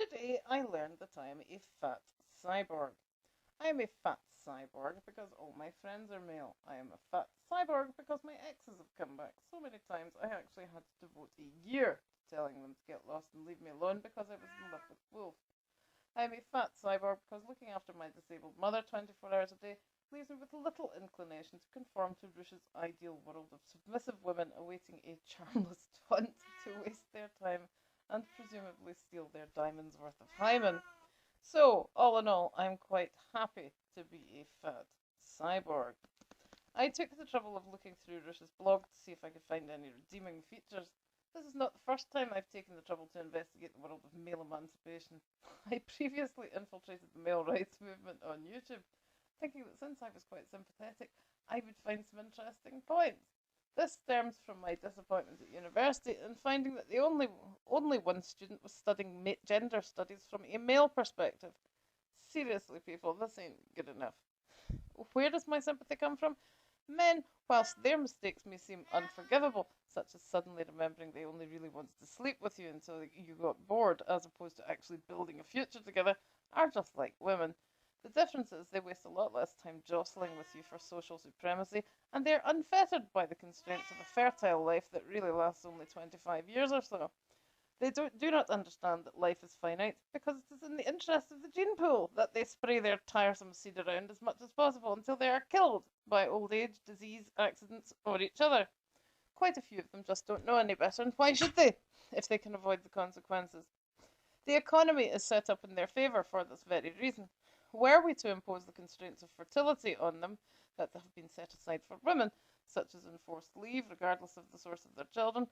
Today I learned that I am a fat cyborg. I am a fat cyborg because all my friends are male. I am a fat cyborg because my exes have come back so many times I actually had to devote a year to telling them to get lost and leave me alone because I was in love with wolves. I am a fat cyborg because looking after my disabled mother 24 hours a day leaves me with little inclination to conform to Roosh's ideal world of submissive women awaiting a charmless taunt to waste their time and presumably steal their diamonds worth of hymen. So, all in all, I'm quite happy to be a fat cyborg. I took the trouble of looking through Roosh's blog to see if I could find any redeeming features. This is not the first time I've taken the trouble to investigate the world of male emancipation. I previously infiltrated the male rights movement on YouTube, thinking that since I was quite sympathetic, I would find some interesting points. This stems from my disappointment at university in finding that the only one student was studying gender studies from a male perspective. Seriously, people, this ain't good enough. Where does my sympathy come from? Men, whilst their mistakes may seem unforgivable, such as suddenly remembering they only really wanted to sleep with you until you got bored, as opposed to actually building a future together, are just like women. The difference is they waste a lot less time jostling with you for social supremacy, and they are unfettered by the constraints of a fertile life that really lasts only 25 years or so. They do not understand that life is finite because it is in the interest of the gene pool that they spray their tiresome seed around as much as possible until they are killed by old age, disease, accidents, or each other. Quite a few of them just don't know any better, and why should they, if they can avoid the consequences? The economy is set up in their favour for this very reason. Were we to impose the constraints of fertility on them that have been set aside for women, such as enforced leave regardless of the source of their children,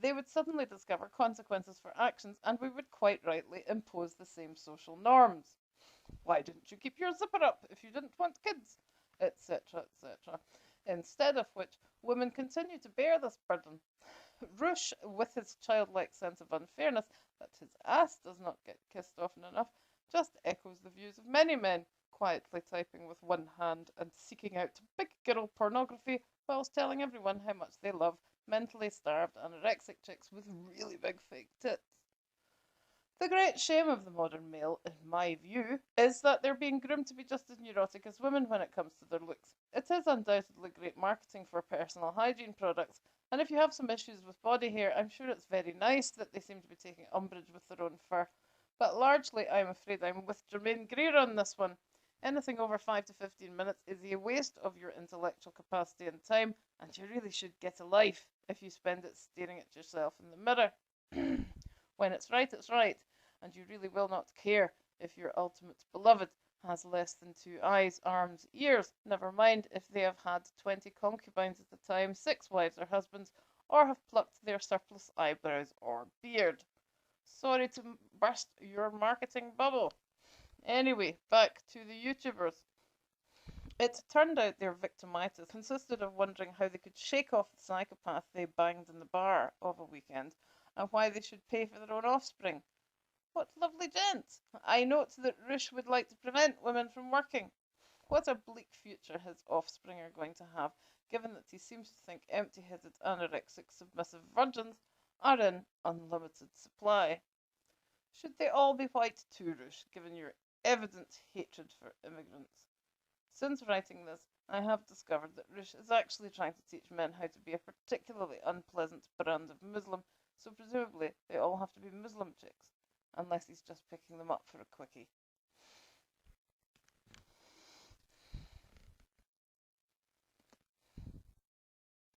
they would suddenly discover consequences for actions, and we would quite rightly impose the same social norms. Why didn't you keep your zipper up if you didn't want kids? Etc., etc. Instead of which, women continue to bear this burden. Roosh, with his childlike sense of unfairness that his ass does not get kissed often enough, just echoes the views of many men, quietly typing with one hand and seeking out big girl pornography whilst telling everyone how much they love mentally starved anorexic chicks with really big fake tits. The great shame of the modern male, in my view, is that they're being groomed to be just as neurotic as women when it comes to their looks. It is undoubtedly great marketing for personal hygiene products, and if you have some issues with body hair, I'm sure it's very nice that they seem to be taking umbrage with their own fur. But largely, I'm afraid I'm with Jermaine Greer on this one. Anything over 5 to 15 minutes is a waste of your intellectual capacity and time, and you really should get a life if you spend it staring at yourself in the mirror. When it's right, and you really will not care if your ultimate beloved has less than 2 eyes, arms, ears, never mind if they have had 20 concubines at a time, 6 wives or husbands, or have plucked their surplus eyebrows or beard. Sorry to burst your marketing bubble. Anyway, back to the YouTubers. It turned out their victimitis consisted of wondering how they could shake off the psychopath they banged in the bar of a weekend, and why they should pay for their own offspring. What lovely gents! I note that Roosh would like to prevent women from working. What a bleak future his offspring are going to have, given that he seems to think empty-headed, anorexic, submissive virgins are in unlimited supply. Should they all be white too, Roosh, given your evident hatred for immigrants? Since writing this, I have discovered that Roosh is actually trying to teach men how to be a particularly unpleasant brand of Muslim, so presumably they all have to be Muslim chicks, unless he's just picking them up for a quickie.